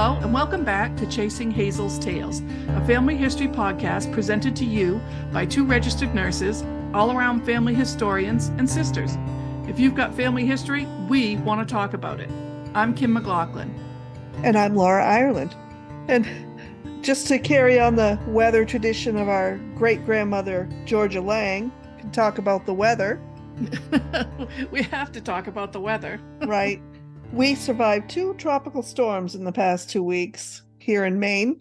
Hello, and welcome back to Chasing Hazel's Tales, a family history podcast presented to you by two registered nurses, all-around family historians and sisters. If you've got family history, we want to talk about it. I'm Kim McLaughlin. And I'm Laura Ireland. And just to carry on the weather tradition of our great-grandmother, Georgia Lang, can talk about the weather. We have to talk about the weather. Right. We survived 2 tropical storms in the past 2 weeks here in Maine,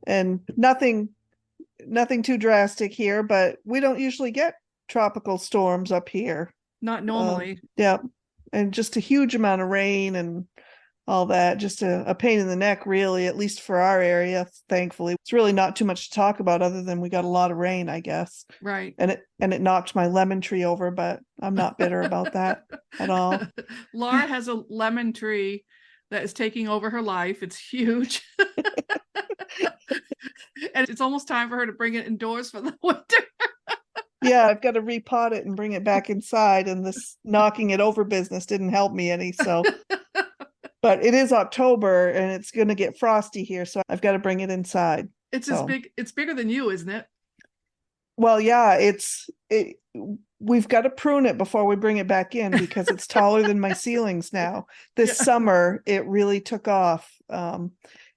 and nothing too drastic here, but we don't usually get tropical storms up here. Not normally. Yeah. And just a huge amount of rain and all that, just a pain in the neck, really, at least for our area, thankfully. It's really not too much to talk about other than we got a lot of rain, I guess. Right. And it knocked my lemon tree over, but I'm not bitter about that at all. Laura has a lemon tree that is taking over her life. It's huge. And it's almost time for her to bring it indoors for the winter. Yeah, I've got to repot it and bring it back inside, and this knocking it over business didn't help me any, so... But it is October and it's going to get frosty here, so I've got to bring it inside. It's bigger than you, isn't it? Well, yeah, we've got to prune it before we bring it back in because it's taller than my ceilings now. This summer, it really took off.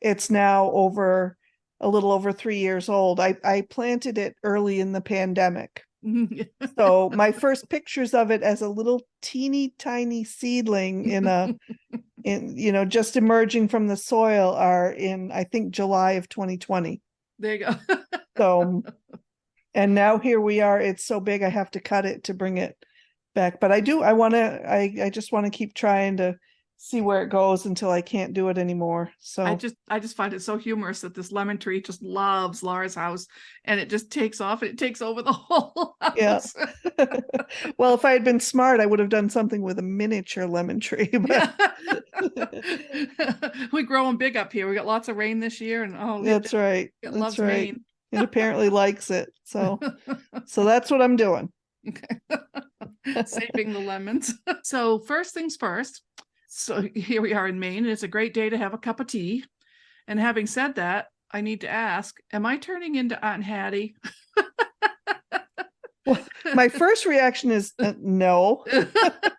It's now a little over 3 years old. I planted it early in the pandemic. So my first pictures of it as a little teeny tiny seedling just emerging from the soil are in, I think, July of 2020. There you go. So, and now here we are. It's so big I have to cut it to bring it back. But I just want to keep trying to see where it goes until I can't do it anymore. So I just find it so humorous that this lemon tree just loves Laura's house, and it just takes off and it takes over the whole house. Yeah. Well, if I had been smart, I would have done something with a miniature lemon tree. But... We grow them big up here. We got lots of rain this year, and that's right. It loves rain. It apparently likes it. So that's what I'm doing. Okay. Saving the lemons. So first things first. So here we are in Maine, and it's a great day to have a cup of tea. And having said that, I need to ask, am I turning into Aunt Hattie? Well, my first reaction is no.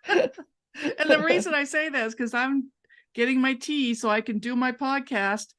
And the reason I say that is because I'm getting my tea so I can do my podcast.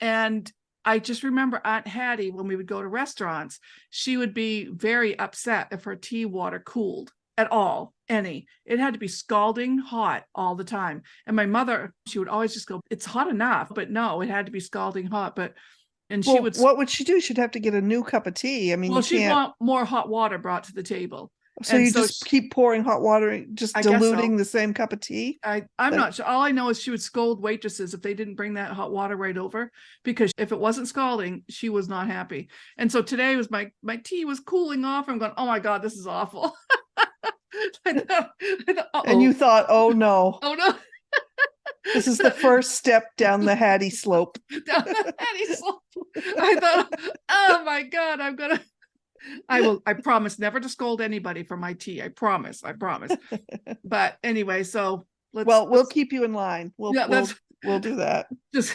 And I just remember Aunt Hattie, when we would go to restaurants, she would be very upset if her tea water cooled at all. It had to be scalding hot all the time. And my mother, she would always just go, it's hot enough, but no, it had to be scalding hot. What would she do? She'd have to get a new cup of tea. I mean, she'd want more hot water brought to the table. So just keep pouring hot water, just diluting the same cup of tea? I'm not sure. All I know is she would scold waitresses if they didn't bring that hot water right over, because if it wasn't scalding, she was not happy. And so today was my tea was cooling off. I'm going, oh my God, this is awful. And you thought, oh no. Oh no. This is the first step down the Hattie slope. Down the Hattie slope. I thought, oh my God, I promise never to scold anybody for my tea. I promise. But anyway, so we'll keep you in line. We'll do that. Just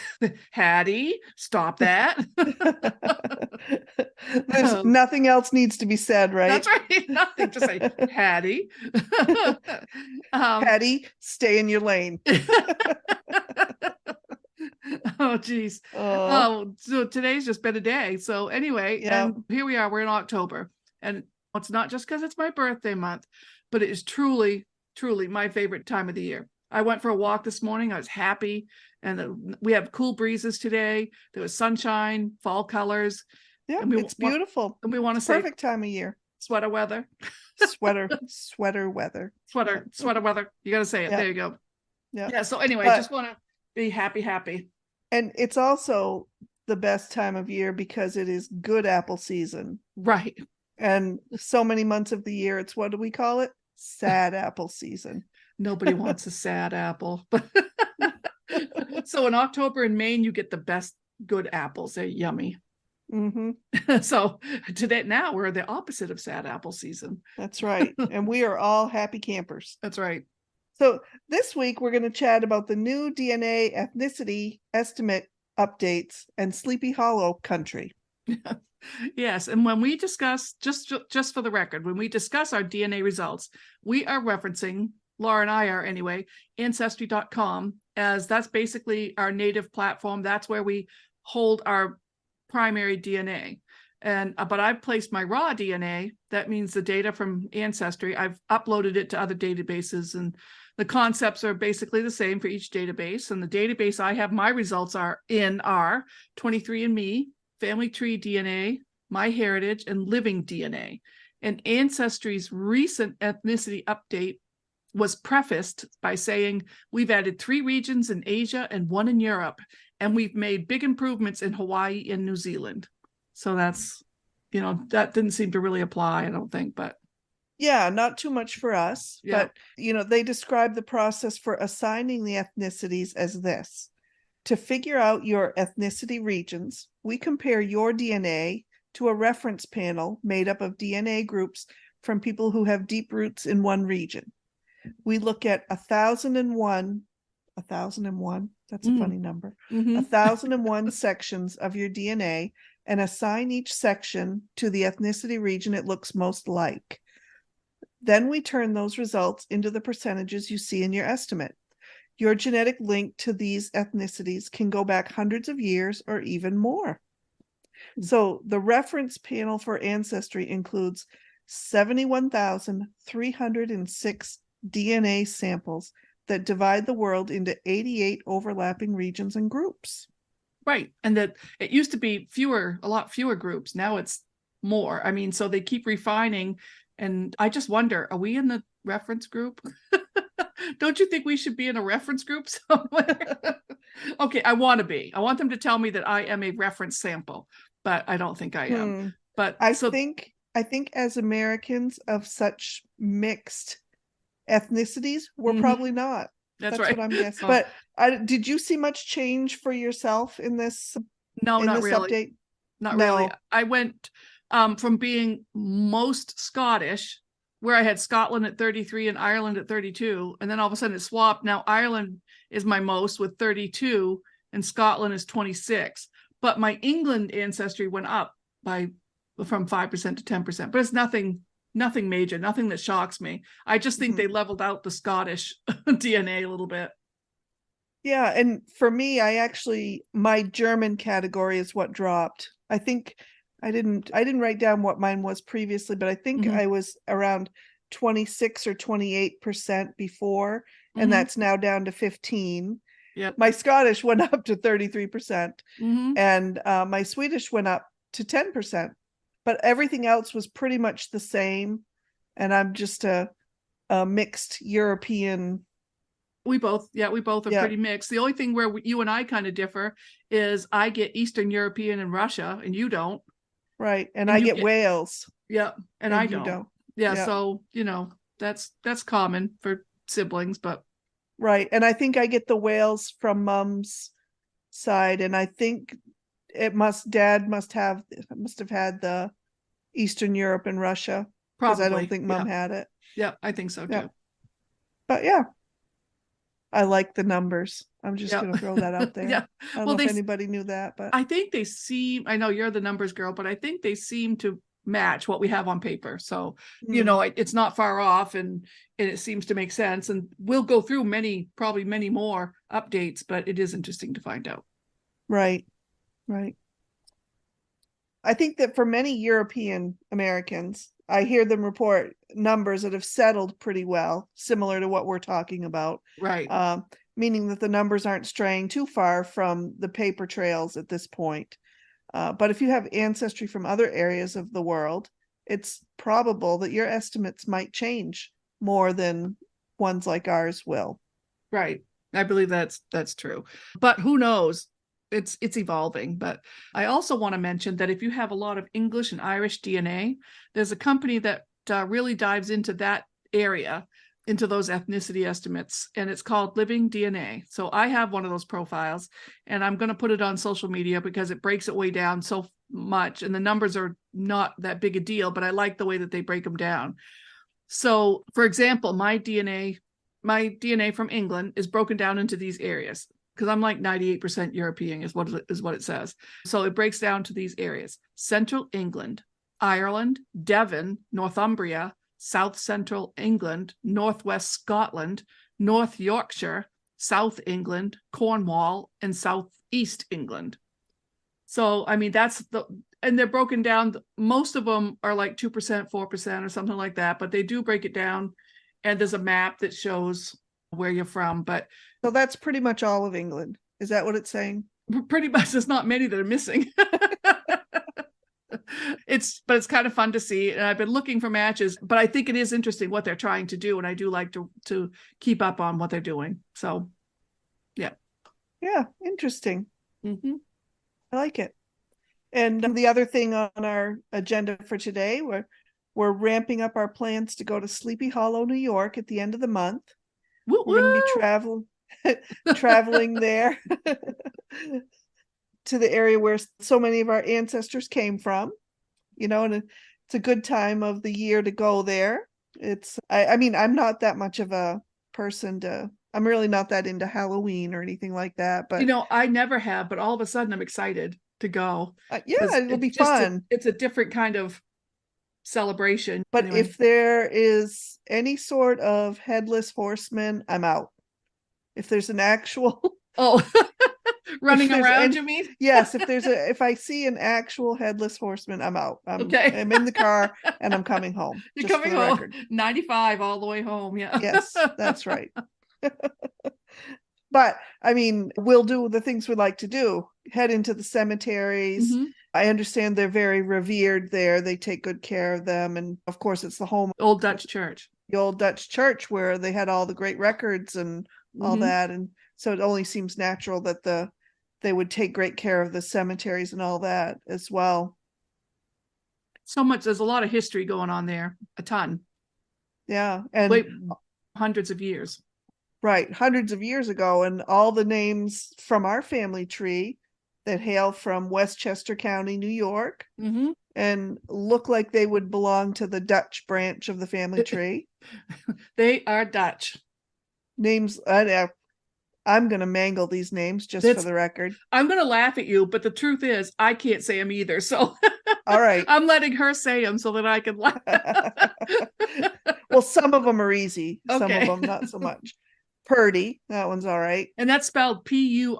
Hattie, stop that. There's nothing else needs to be said, right? That's right. Nothing. Just say Hattie. Hattie, stay in your lane. Oh geez. So today's just been a day. So anyway, and here we are. We're in October, and it's not just because it's my birthday month, but it is truly, truly my favorite time of the year. I went for a walk this morning. I was happy, and we have cool breezes today. There was sunshine, fall colors. Yeah, it's beautiful. And we want to say perfect time of year. Sweater weather. Sweater weather. Sweater weather. You got to say it. Yeah. There you go. Yeah. So anyway, just want to be happy. And it's also the best time of year because it is good apple season. Right. And so many months of the year, it's, what do we call it? Sad apple season. Nobody wants a sad apple. So in October in Maine, you get the best good apples. They're yummy. Mm-hmm. So now we're the opposite of sad apple season. That's right. And we are all happy campers. That's right. So this week we're going to chat about the new DNA ethnicity estimate updates and Sleepy Hollow country. Yes, and when we discuss, just for the record, when we discuss our DNA results, we are referencing, Laura and I are anyway, ancestry.com, as that's basically our native platform. That's where we hold our primary DNA. And but I've placed my raw DNA, that means the data from Ancestry, I've uploaded it to other databases, and the concepts are basically the same for each database. And the database I have my results are in are 23andMe, Family Tree DNA, MyHeritage, and Living DNA. And Ancestry's recent ethnicity update was prefaced by saying, we've added 3 regions in Asia and 1 in Europe, and we've made big improvements in Hawaii and New Zealand. So that's, that didn't seem to really apply, I don't think, but. Yeah, not too much for us, Yeah. but, they describe the process for assigning the ethnicities as this. To figure out your ethnicity regions, we compare your DNA to a reference panel made up of DNA groups from people who have deep roots in one region. We look at 1,001, that's a funny number, 1,001 sections of your DNA and assign each section to the ethnicity region it looks most like. Then we turn those results into the percentages you see in your estimate. Your genetic link to these ethnicities can go back hundreds of years or even more. So the reference panel for Ancestry includes 71,306 DNA samples that divide the world into 88 overlapping regions and groups. Right. And that it used to be a lot fewer groups. Now it's more. I mean, so they keep refining. And I just wonder, are we in the reference group? Don't you think we should be in a reference group somewhere? Okay, I want to be. I want them to tell me that I am a reference sample, but I don't think I am. But I think as Americans of such mixed ethnicities, we're probably not. That's right. What I'm guessing. But did you see much change for yourself in this? No, not really. Update? Not really. I went from being most Scottish, where I had Scotland at 33 and Ireland at 32, and then all of a sudden it swapped. Now Ireland is my most with 32 and Scotland is 26. But my England ancestry went up from 5% to 10%. But it's nothing major, nothing that shocks me. I just think they leveled out the Scottish DNA a little bit. Yeah, and for me, my German category is what dropped. I think I didn't write down what mine was previously, but I think I was around 26 or 28% before, and that's now down to 15. Yep. My Scottish went up to 33%, and my Swedish went up to 10%, but everything else was pretty much the same. And I'm just a mixed European. We both are pretty mixed. The only thing where you and I kind of differ is I get Eastern European and Russia, and you don't. Right. And I get Wales. Yeah. And I don't. Yeah. Yeah. So, that's common for siblings, but. Right. And I think I get the Wales from mom's side. And I think dad must have had the Eastern Europe and Russia. Because I don't think mom had it. Yeah, I think so too. But yeah. I like the numbers. I'm just going to throw that out there. Yeah. I don't know if anybody knew that, but I think I know you're the numbers girl, but I think they seem to match what we have on paper. So, it's not far off, and it seems to make sense. And we'll go through probably many more updates, but it is interesting to find out. Right. I think that for many European Americans, I hear them report numbers that have settled pretty well, similar to what we're talking about. Right. Meaning that the numbers aren't straying too far from the paper trails at this point. But if you have ancestry from other areas of the world, it's probable that your estimates might change more than ones like ours will. Right. I believe that's true. But who knows? It's evolving. But I also want to mention that if you have a lot of English and Irish DNA, there's a company that really dives into that area, into those ethnicity estimates, and it's called Living DNA. So I have one of those profiles, and I'm going to put it on social media because it breaks it way down so much, and the numbers are not that big a deal, but I like the way that they break them down. So, for example, my DNA my DNA from England is broken down into these areas, because I'm like 98% European is what it says. So it breaks down to these areas: Central England, Ireland, Devon, Northumbria, South Central England, Northwest Scotland, North Yorkshire, South England, Cornwall, and Southeast England. So, I mean, and they're broken down. Most of them are like 2%, 4% or something like that, but they do break it down. And there's a map that shows where you're from. But so that's pretty much all of England. Is that what it's saying? Pretty much. There's not many that are missing. But it's kind of fun to see. And I've been looking for matches, but I think it is interesting what they're trying to do. And I do like to keep up on what they're doing. So, yeah. Yeah, interesting. Mm-hmm. I like it. And the other thing on our agenda for today, we're ramping up our plans to go to Sleepy Hollow, New York at the end of the month. Woo-woo! We're going to be traveling there to the area where so many of our ancestors came from, and it's a good time of the year to go there. I mean, I'm not that much of a person I'm really not that into Halloween or anything like that, but I never have, but all of a sudden I'm excited to go. Yeah, it'll be fun. It's a different kind of celebration. But anyway. If there is any sort of headless horseman, I'm out. If there's an actual running around, you mean? Yes, if I see an actual headless horseman, I'm out. Okay. I'm in the car and I'm coming home. You're coming home. Record. 95 all the way home. Yeah. Yes, that's right. But I mean, we'll do the things we like to do. Head into the cemeteries. Mm-hmm. I understand they're very revered there. They take good care of them. And of course, it's the home old Dutch church. The old Dutch church where they had all the great records and all that. And so it only seems natural that they would take great care of the cemeteries and all that as well. So much. There's a lot of history going on there. A ton. Yeah. And hundreds of years. Right. Hundreds of years ago. And all the names from our family tree that hail from Westchester County, New York, and look like they would belong to the Dutch branch of the family tree. They are Dutch. Names. I'm going to mangle these names just for the record. I'm going to laugh at you, but the truth is I can't say them either. So all right. I'm letting her say them so that I can laugh. Well, some of them are easy. Okay. Some of them not so much. Purdy, that one's all right. And that's spelled Purdy,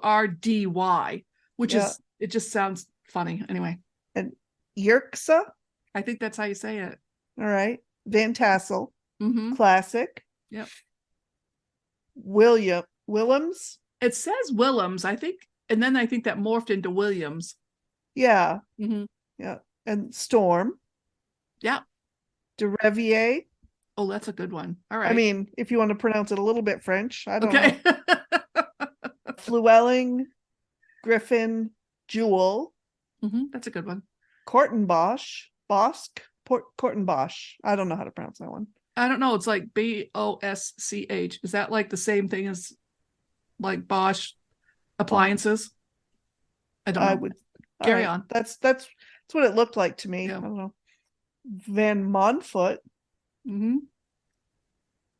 which is, it just sounds funny. Anyway. And Yerxa? I think that's how you say it. All right. Van Tassel. Classic. Yep. Willems? It says Willems, I think. And then I think that morphed into Williams. Yeah. Yeah. And Storm. Yeah. De Revier. Oh, that's a good one. All right. I mean, if you want to pronounce it a little bit French, I don't know. Flewelling, Griffin, Jewel. That's a good one. Kortenbosch, Kortenbosch. I don't know how to pronounce that one. I don't know. It's like Bosch. Is that like the same thing as like Bosch appliances? I don't know. I would carry on. That's what it looked like to me. Yeah. I don't know. Van Monfoot.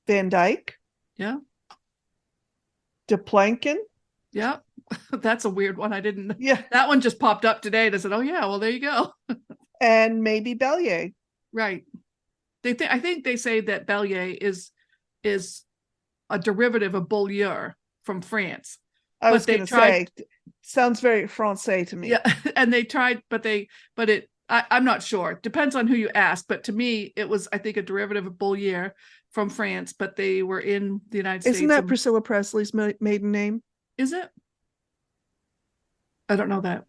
Van Dyke. Yeah. De Planken. Yeah. That's a weird one. I didn't. Yeah. That one just popped up today. And I said, oh yeah, well, there you go. And maybe Bellier. Right. I think they say that Bellier is a derivative of Beaulieu from France. I was going to say, sounds very Francais to me. Yeah. And they tried, I'm not sure. Depends on who you ask. But to me, it was, I think, a derivative of Beaulieu from France, but they were in the United States. Isn't that Priscilla Presley's maiden name? Is it? I don't know that.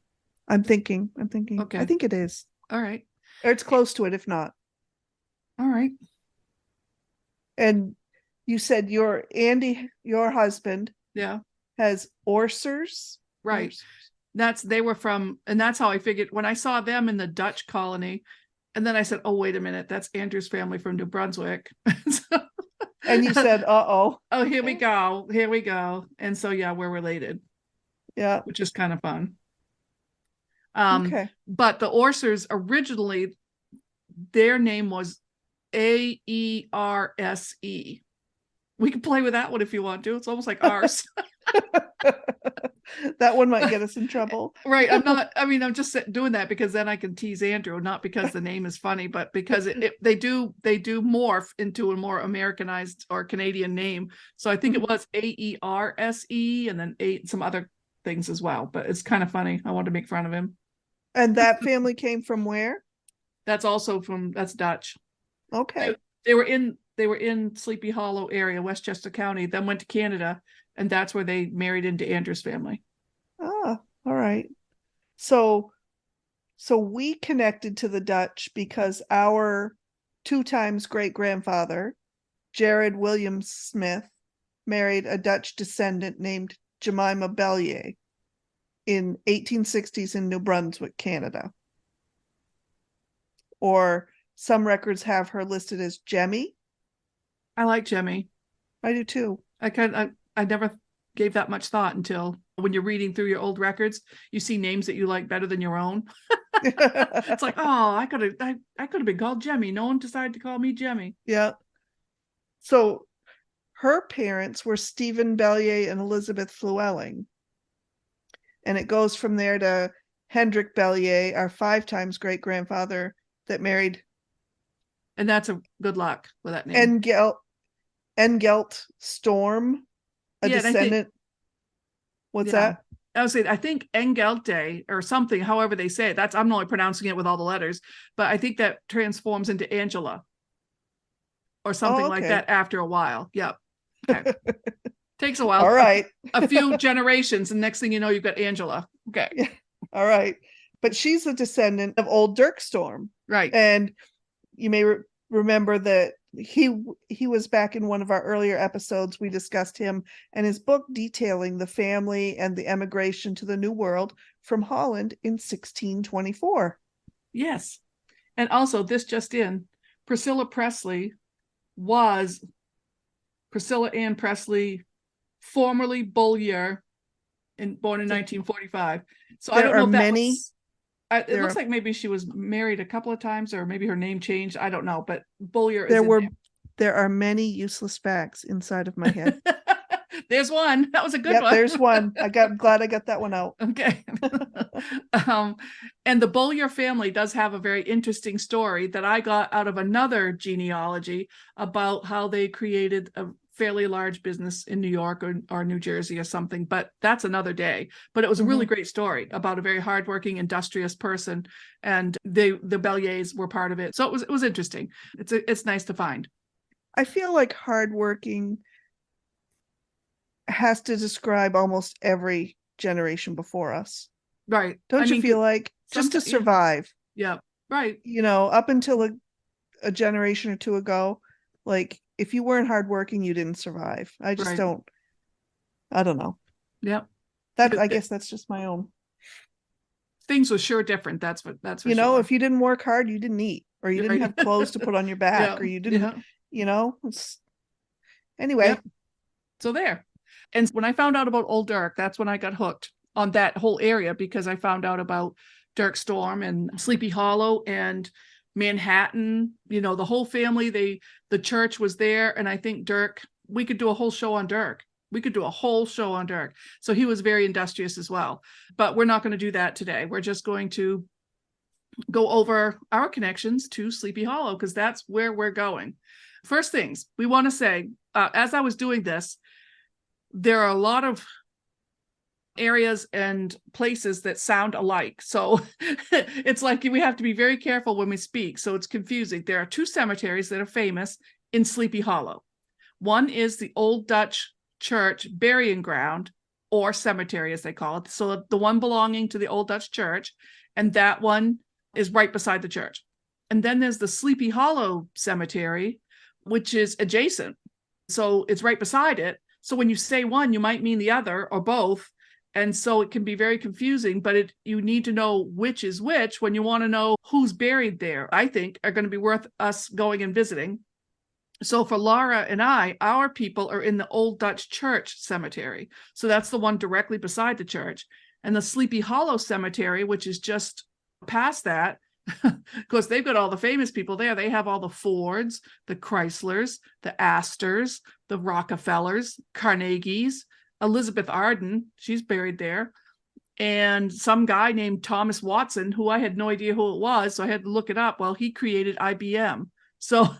I'm thinking. Okay. I think it is. All right. Or it's close to it, if not. All right. And you said your husband, has Orsers. Right. They were from, and that's how I figured when I saw them in the Dutch colony. And then I said, oh, wait a minute, that's Andrew's family from New Brunswick. And you said, uh-oh. Oh, here we go. And so, yeah, we're related. Yeah. Which is kind of fun. Okay. But the Orsers originally, their name was Aerse, We can play with that one if you want to. It's almost like ours. That one might get us in trouble. Right. I'm just doing that because then I can tease Andrew, not because the name is funny, but because they do morph into a more Americanized or Canadian name. So I think it was AERSE and then some other things as well. But it's kind of funny. I wanted to make fun of him. And that family came from where? That's Dutch. Okay. They were in Sleepy Hollow area, Westchester County, then went to Canada, and that's where they married into Andrew's family. Ah, all right. So we connected to the Dutch because our 2 times great-grandfather, Jared William Smith, married a Dutch descendant named Jemima Bellier in 1860s in New Brunswick, Canada. Or some records have her listed as Jemmy. I like Jemmy. I do too. I never gave that much thought until when you're reading through your old records, you see names that you like better than your own. It's like, oh, I could have been called Jemmy. No one decided to call me Jemmy. Yeah. So her parents were Stephen Bellier and Elizabeth Llewellyn. And it goes from there to Hendrik Bellier, our 5 times great-grandfather that married. And that's a good luck with that name. Engelt Storm, a descendant. What's that? I was saying, I think Engelte or something, however they say it. I'm only pronouncing it with all the letters, but I think that transforms into Angela or something like that after a while. Yep. Okay. Takes a while. All right. A few generations, and next thing you know, you've got Angela. Okay. Yeah. All right. But she's a descendant of old Dirk Storm. Right. And you may remember that he was back in one of our earlier episodes. We discussed him and his book detailing the family and the emigration to the New World from Holland in 1624. Yes. And also this just in, Priscilla Ann Presley, formerly Bowyer, born in 1945. So I don't know if that was... It looks like maybe she was married a couple of times, or maybe her name changed. I don't know, but Bowyer is there are many useless facts inside of my head. There's one. That was a good one. There's one. Glad I got that one out. Okay. And the Bowyer family does have a very interesting story that I got out of another genealogy about how they created a fairly large business in New York or New Jersey or something, but that's another day. But it was a really great story about a very hardworking, industrious person, and the Belliers were part of it. So it was interesting. It's nice to find. I feel like hardworking has to describe almost every generation before us. Right. Don't you feel like just to survive? Yeah. Right. Up until a generation or two ago, like if you weren't hardworking, you didn't survive. I just don't. I don't know. Yep. I guess that's just my own. Things were sure different. That's for sure. If you didn't work hard, you didn't eat, or you didn't have clothes to put on your back, or you didn't. Anyway. Yep. So there. And when I found out about Old Dirk, that's when I got hooked on that whole area, because I found out about Dirk Storm and Sleepy Hollow and Manhattan, the whole family, the church was there. And I think Dirk, we could do a whole show on Dirk. So he was very industrious as well, but we're not going to do that today. We're just going to go over our connections to Sleepy Hollow, because that's where we're going. First things we want to say, as I was doing this, there are a lot of areas and places that sound alike. So it's like we have to be very careful when we speak. So it's confusing. There are 2 cemeteries that are famous in Sleepy Hollow. One is the Old Dutch Church burying ground, or cemetery as they call it. So the one belonging to the Old Dutch Church, and that one is right beside the church. And then there's the Sleepy Hollow Cemetery, which is adjacent. So it's right beside it. So when you say one, you might mean the other or both. And so it can be very confusing, but you need to know which is which when you want to know who's buried there, I think are going to be worth us going and visiting. So for Laura and I, our people are in the Old Dutch Church Cemetery. So that's the one directly beside the church. And the Sleepy Hollow Cemetery, which is just past that, Of course, they've got all the famous people there. They have all the Fords, the Chryslers, the Astors, the Rockefellers, Carnegies, Elizabeth Arden, she's buried there, and some guy named Thomas Watson, who I had no idea who it was, so I had to look it up. Well, he created IBM. So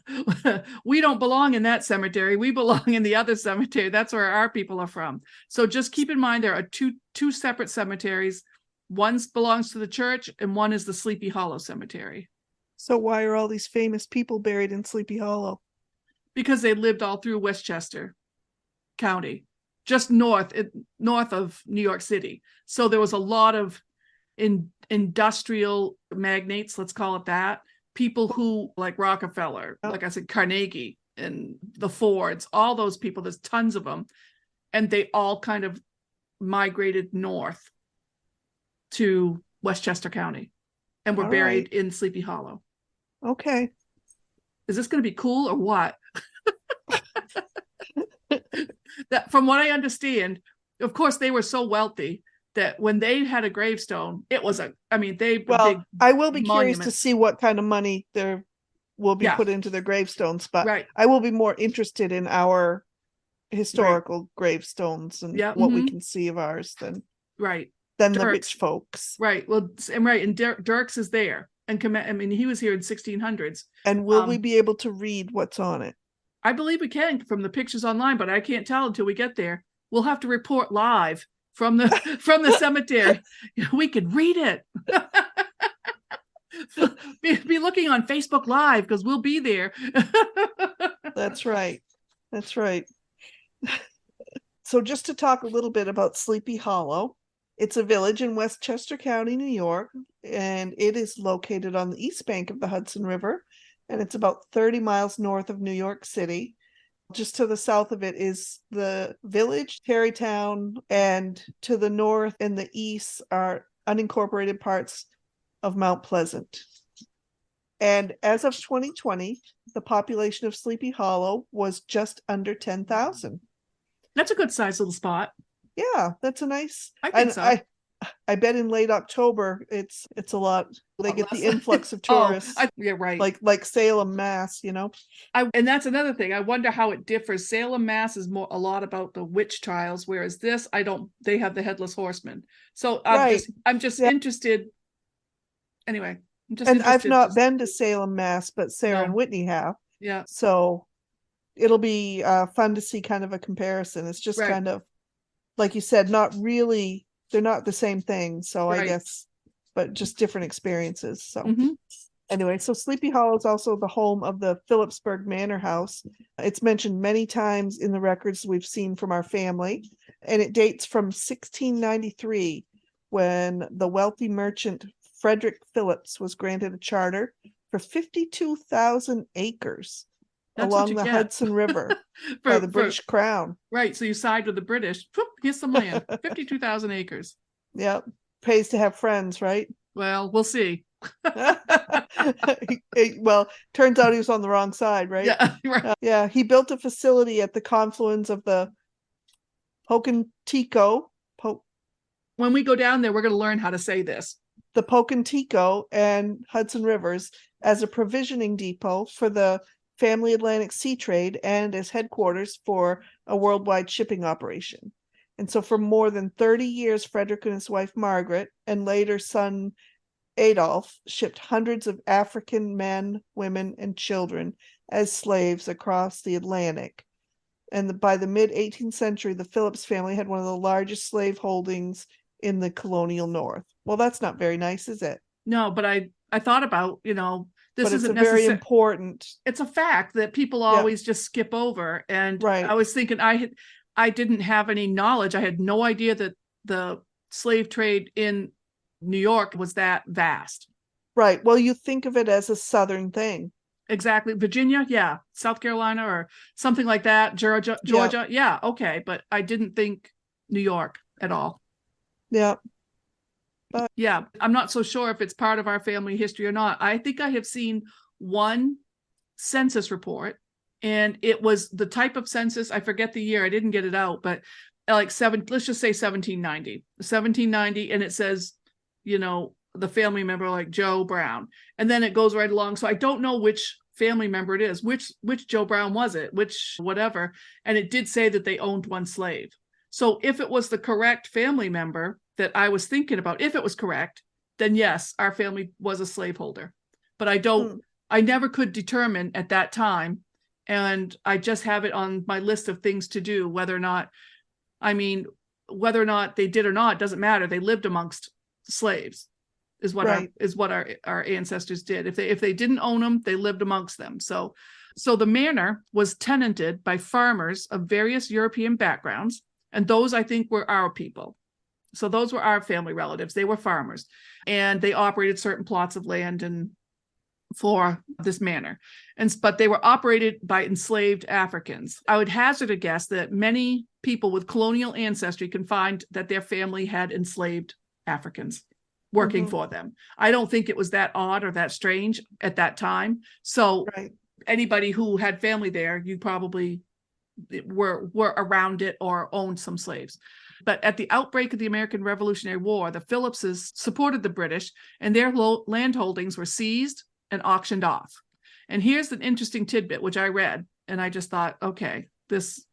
we don't belong in that cemetery. We belong in the other cemetery. That's where our people are from. So just keep in mind there are two separate cemeteries. One belongs to the church and one is the Sleepy Hollow Cemetery. So why are all these famous people buried in Sleepy Hollow? Because they lived all through Westchester County, just north of New York City. So there was a lot of industrial magnates, let's call it that. People who, like Rockefeller, like I said, Carnegie and the Fords, all those people, there's tons of them. And they all kind of migrated north to Westchester County and were buried in Sleepy Hollow. Okay. Is this going to be cool or what? That, from what I understand, of course, they were so wealthy that when they had a gravestone, it was I will be curious to see what kind of money there will be put into their gravestones, but I will be more interested in our historical gravestones and what we can see of ours than the rich folks. Right. Well, and Dirks is there. And he was here in 1600s. And will we be able to read what's on it? I believe we can from the pictures online, but I can't tell until we get there. We'll have to report live from the cemetery. We could read it. be looking on Facebook Live because we'll be there. That's right. So just to talk a little bit about Sleepy Hollow, it's a village in Westchester County, New York, and it is located on the east bank of the Hudson River, and it's about 30 miles north of New York City. Just to the south of it is the village, Tarrytown, and to the north and the east are unincorporated parts of Mount Pleasant. And as of 2020, the population of Sleepy Hollow was just under 10,000. That's a good sized little spot. Yeah, that's a nice. I think so. I bet in late October it's a lot. They get the influx of tourists. Yeah, right. Like Salem, Mass. And that's another thing. I wonder how it differs. Salem, Mass is a lot about the witch trials, whereas this, they have the Headless Horseman. So I'm just interested. Anyway, I've not been to Salem, Mass, but Sarah and Whitney have. Yeah. So it'll be fun to see kind of a comparison. It's just kind of, like you said, not really. They're not the same thing. So I guess, but just different experiences. So anyway, so Sleepy Hollow is also the home of the Phillipsburg Manor House. It's mentioned many times in the records we've seen from our family, and it dates from 1693 when the wealthy merchant Frederick Phillips was granted a charter for 52,000 acres along the Hudson River by the British Crown. Right. So you side with the British. Here's some land. 52,000 acres. Yep. Pays to have friends, right? Well, we'll see. Well, turns out he was on the wrong side, right? Yeah. Right. Yeah. He built a facility at the confluence of the Pocantico. When we go down there, we're going to learn how to say this. The Pocantico and Hudson Rivers as a provisioning depot for the Family Atlantic Sea Trade and as headquarters for a worldwide shipping operation. And so for more than 30 years, Frederick and his wife Margaret and later son Adolf shipped hundreds of African men, women, and children as slaves across the Atlantic. And by the mid-18th century, the Phillips family had one of the largest slave holdings in the colonial North. Well, that's not very nice, is it? No, but I thought about, this but isn't very important. It's a fact that people always just skip over. And I was thinking I didn't have any knowledge. I had no idea that the slave trade in New York was that vast. Right. Well, you think of it as a Southern thing. Exactly. Virginia. Yeah. South Carolina or something like that. Georgia. Yeah. Okay. But I didn't think New York at all. Yeah. Yeah, I'm not so sure if it's part of our family history or not. I think I have seen one census report, and it was the type of census. I forget the year. I didn't get it out, but let's just say 1790, and it says, the family member like Joe Brown. And then it goes right along. So I don't know which family member it is, which Joe Brown was it, which whatever. And it did say that they owned one slave. So if it was the correct family member that I was thinking about, if it was correct, then yes, our family was a slaveholder. But I never could determine at that time. And I just have it on my list of things to do, whether or not they did or not, doesn't matter. They lived amongst slaves is what our ancestors did. If they didn't own them, they lived amongst them. So the manor was tenanted by farmers of various European backgrounds. And those, I think, were our people. So those were our family relatives. They were farmers, and they operated certain plots of land for this manor. But they were operated by enslaved Africans. I would hazard a guess that many people with colonial ancestry can find that their family had enslaved Africans working for them. I don't think it was that odd or that strange at that time. So anybody who had family there, you probably were around it or owned some slaves. But at the outbreak of the American Revolutionary War, the Phillipses supported the British, and their land holdings were seized and auctioned off. And here's an interesting tidbit, which I read, and I just thought, okay, this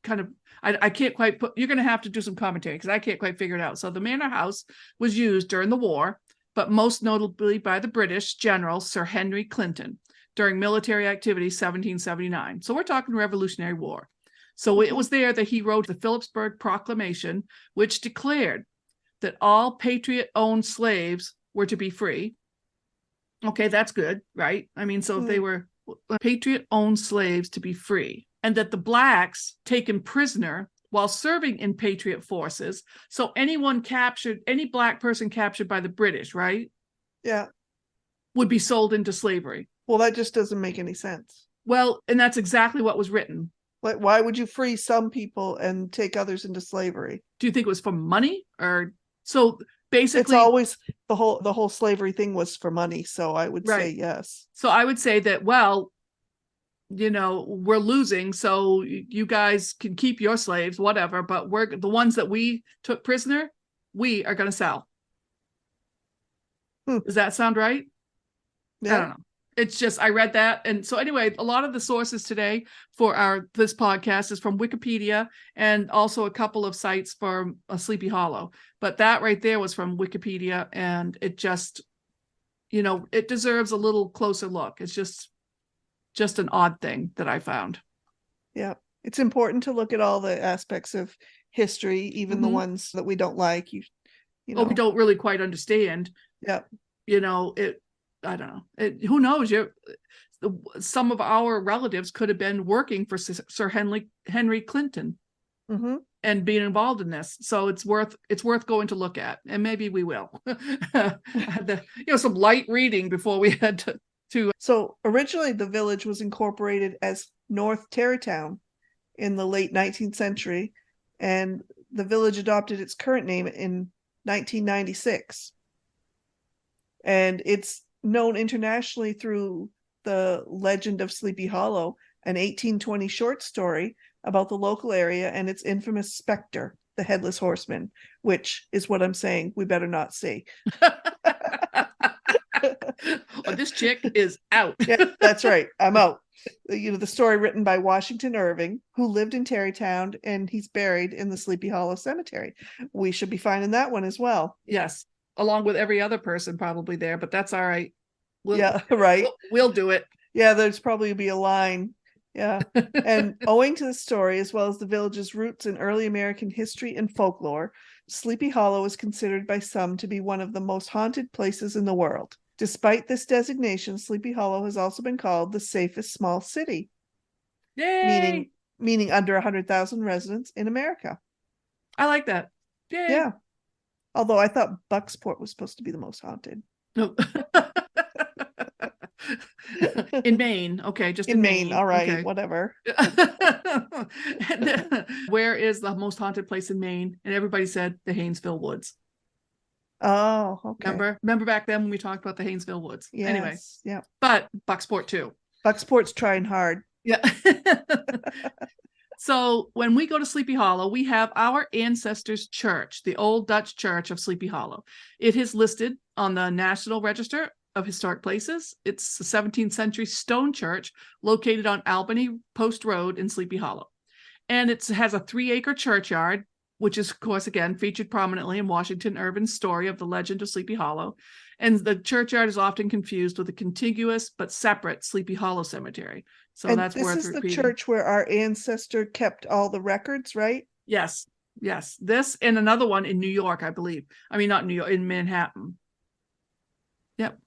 kind of, I can't quite you're going to have to do some commentary because I can't quite figure it out. So the manor house was used during the war, but most notably by the British General Sir Henry Clinton during military activity 1779. So we're talking Revolutionary War. So it was there that he wrote the Phillipsburg Proclamation, which declared that all patriot-owned slaves were to be free. Okay, that's good, right? I mean, so if they were patriot-owned slaves to be free, and that the blacks taken prisoner while serving in patriot forces, so any black person captured by the British, right? Yeah. Would be sold into slavery. Well, that just doesn't make any sense. Well, and that's exactly what was written. Like, why would you free some people and take others into slavery? Do you think it was for money? Or so basically it's always the whole slavery thing was for money. So I would say yes. So I would say that, well, we're losing, so you guys can keep your slaves, whatever, but we're the ones that we took prisoner, we are going to sell. Does that sound right? Yeah. I don't know. It's just, I read that. And so anyway, a lot of the sources today for this podcast is from Wikipedia and also a couple of sites for Sleepy Hollow. But that right there was from Wikipedia, and it just, it deserves a little closer look. It's just an odd thing that I found. Yeah. It's important to look at all the aspects of history, even the ones that we don't like. We don't really quite understand. Yeah. I don't know. Who knows? Some of our relatives could have been working for Sir Henry Clinton and being involved in this. So it's worth going to look at, and maybe we will. Some light reading before we head to. So originally, the village was incorporated as North Tarrytown in the late 19th century, and the village adopted its current name in 1996. And it's known internationally through the Legend of Sleepy Hollow, an 1820 short story about the local area and its infamous specter, the Headless Horseman, which is what I'm saying we better not see. Well, this chick is out. Yeah, that's right. I'm out. The story written by Washington Irving, who lived in Tarrytown, and he's buried in the Sleepy Hollow Cemetery. We should be finding that one as well. Yes. Along with every other person probably there, but that's all right. We'll do it. Yeah, there's probably be a line. Yeah. And owing to the story, as well as the village's roots in early American history and folklore, Sleepy Hollow is considered by some to be one of the most haunted places in the world. Despite this designation, Sleepy Hollow has also been called the safest small city. Yay! Meaning under 100,000 residents in America. I like that. Yay! Yeah. Although I thought Bucksport was supposed to be the most haunted. No. In Maine. Okay, just in Maine. All right, okay. Whatever. Where is the most haunted place in Maine? And everybody said the Haynesville Woods. Oh, okay. Remember back then when we talked about the Haynesville Woods? Yes, anyway, yeah. But Bucksport too. Bucksport's trying hard. Yeah. So when we go to Sleepy Hollow, we have our ancestors' church, the Old Dutch Church of Sleepy Hollow. It is listed on the National Register of Historic Places. It's a 17th century stone church located on Albany Post Road in Sleepy Hollow. And it has a 3-acre churchyard, which is, of course, again, featured prominently in Washington Irving's story of the legend of Sleepy Hollow. And the churchyard is often confused with a contiguous but separate Sleepy Hollow cemetery. So And that's this worth is the repeating. church where our ancestor kept all the records, right? Yes. This and another one in New York, I believe. I mean, not New York, in Manhattan. Yep.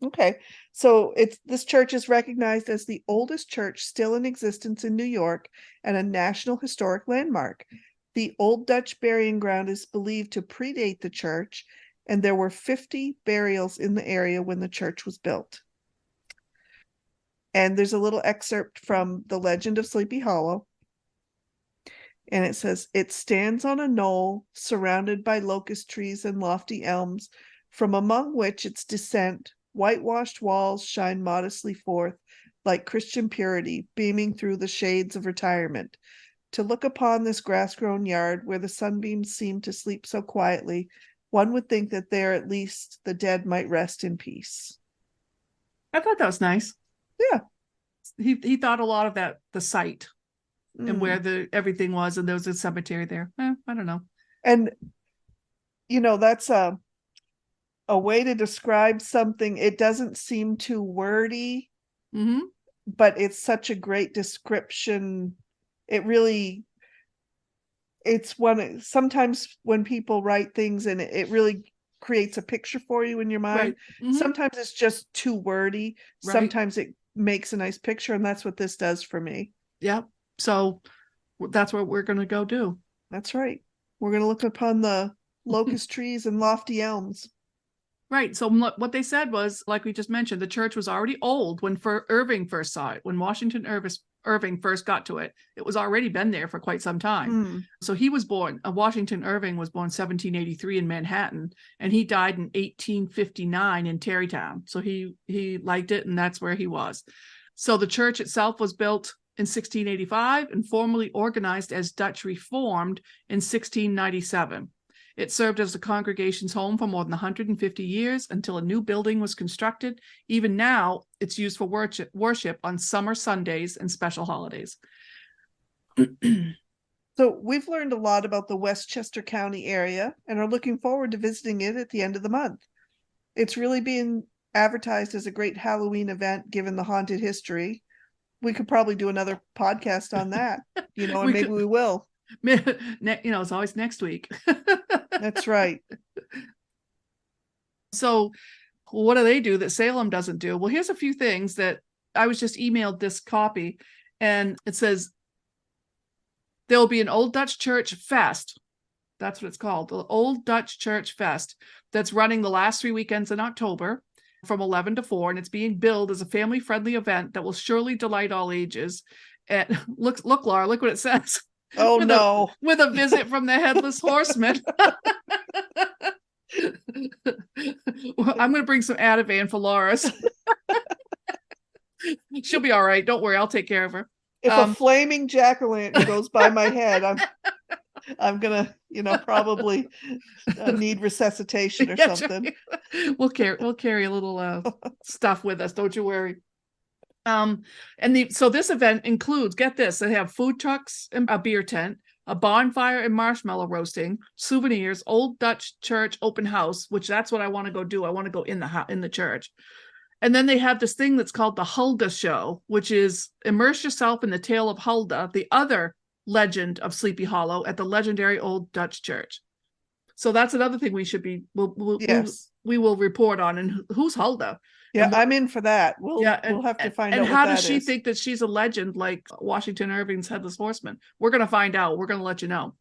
Okay. So this church is recognized as the oldest church still in existence in New York and a National Historic Landmark. The Old Dutch burying ground is believed to predate the church, and there were 50 burials in the area when the church was built. And there's a little excerpt from The Legend of Sleepy Hollow. And it says, "It stands on a knoll surrounded by locust trees and lofty elms, from among which its descent, whitewashed walls shine modestly forth, like Christian purity, beaming through the shades of retirement. To look upon this grass-grown yard, where the sunbeams seem to sleep so quietly, one would think that there at least the dead might rest in peace." I thought that was nice. Yeah. He thought a lot of that, the site and where Mm. everything was, and there was a cemetery there. I don't know. And that's a way to describe something. It doesn't seem too wordy, but it's such a great description. It's sometimes when people write things and it really creates a picture for you in your mind. Right. Sometimes it's just too wordy. Right. Sometimes it makes a nice picture, and that's what this does for me. Yeah. So that's what we're going to go do. That's right. We're going to look upon the locust trees and lofty elms. Right. So what they said was, like we just mentioned, the church was already old when Irving first saw it. When Washington Irving first got to it, it was already been there for quite some time. So he was born, Washington Irving was born 1783 in Manhattan, and he died in 1859 in Tarrytown. So he liked it, and that's where he was. So the church itself was built in 1685 and formally organized as Dutch Reformed in 1697. It served as the congregation's home for more than 150 years until a new building was constructed. Even now, it's used for worship on summer Sundays and special holidays. So we've learned a lot about the Westchester County area and are looking forward to visiting it at the end of the month. It's really being advertised as a great Halloween event, given the haunted history. We could probably do another podcast on that, and maybe we will. It's always next week. That's right. So what do they do that Salem doesn't do? Well, here's a few things that I was just emailed this copy, and it says there will be an Old Dutch Church Fest. That's what it's called, the Old Dutch Church Fest, that's running the last 3 weekends in October from 11 to 4, and it's being billed as a family-friendly event that will surely delight all ages. And look, Laura, look what it says. Oh, no. With a visit from the Headless Horseman. I'm going to bring some Ativan for Laura's. She'll be all right. Don't worry. I'll take care of her. If a flaming jack-o'-lantern goes by my head, I'm going to, probably need resuscitation or something. We'll carry a little stuff with us. Don't you worry. So this event includes, get this, they have food trucks and a beer tent, a bonfire and marshmallow roasting, souvenirs, Old Dutch Church open house, which that's what I want to go do. I want to go in the church. And then they have this thing that's called the Hulda Show, which is immerse yourself in the tale of Hulda, the other legend of Sleepy Hollow, at the legendary Old Dutch Church. So that's another thing we should be, we will report on. And who's Hulda? Yeah, I'm in for that. We'll have to find out. And how does she think that she's a legend like Washington Irving's Headless Horseman? We're going to find out. We're going to let you know.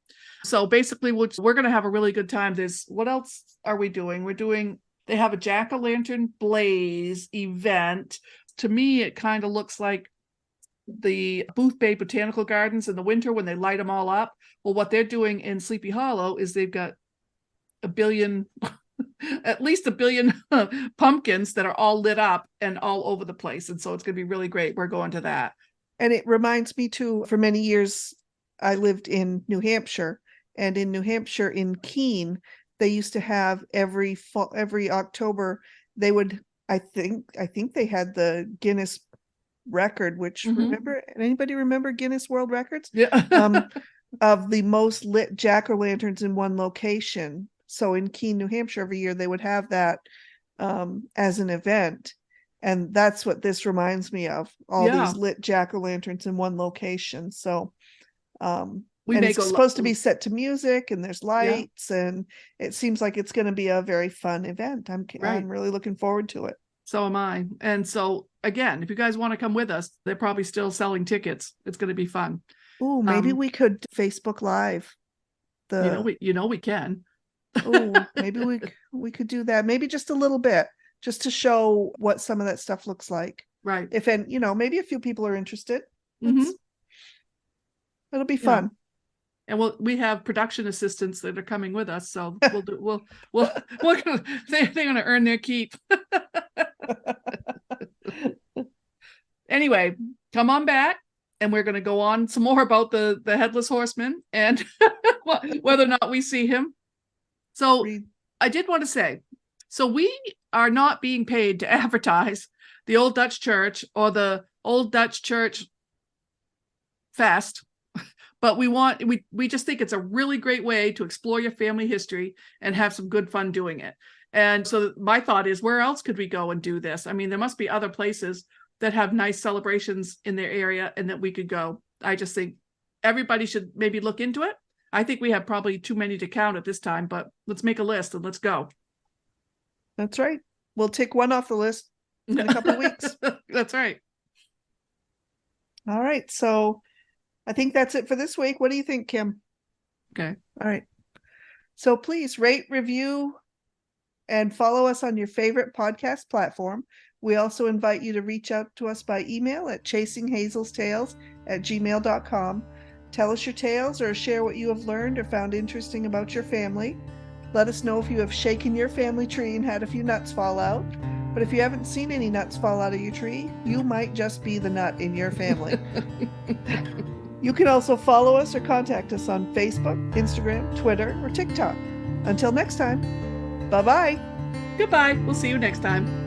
So basically, we're going to have a really good time. What else are we doing? They have a jack-o'-lantern blaze event. To me, it kind of looks like the Booth Bay Botanical Gardens in the winter when they light them all up. Well, what they're doing in Sleepy Hollow is they've got at least a billion pumpkins that are all lit up and all over the place. And so it's going to be really great. We're going to that. And it reminds me too, for many years, I lived in New Hampshire, and in New Hampshire, in Keene, they used to have every fall, every October, they would, I think they had the Guinness record, which anybody remember Guinness World Records? Yeah. Of the most lit jack-o'-lanterns in one location. So in Keene, New Hampshire, every year they would have that as an event. And that's what this reminds me of, all Yeah. these lit jack-o'-lanterns in one location. So We and may it's go supposed to be set to music, and there's lights, and it seems like it's going to be a very fun event. I'm really looking forward to it. So am I. And so again, if you guys want to come with us, they're probably still selling tickets. It's going to be fun. Oh, maybe we could Facebook Live. We can. Oh, maybe we could do that. Maybe just a little bit, just to show what some of that stuff looks like. Right. If maybe a few people are interested. Mm-hmm. It'll be fun. And we have production assistants that are coming with us, so they're going to earn their keep. Anyway, come on back, and we're going to go on some more about the Headless Horseman and whether or not we see him. So I did want to say, so we are not being paid to advertise the Old Dutch Church or the Old Dutch Church Fest. But we just think it's a really great way to explore your family history and have some good fun doing it. And so my thought is, where else could we go and do this? I mean, there must be other places that have nice celebrations in their area and that we could go. I just think everybody should maybe look into it. I think we have probably too many to count at this time, but let's make a list and let's go. That's right. We'll take one off the list in a couple of weeks. That's right. All right. So I think that's it for this week. What do you think, Kim? Okay. All right. So please rate, review, and follow us on your favorite podcast platform. We also invite you to reach out to us by email at chasinghazelsTales@gmail.com. Tell us your tales or share what you have learned or found interesting about your family. Let us know if you have shaken your family tree and had a few nuts fall out. But if you haven't seen any nuts fall out of your tree, you might just be the nut in your family. You can also follow us or contact us on Facebook, Instagram, Twitter, or TikTok. Until next time, bye-bye. Goodbye. We'll see you next time.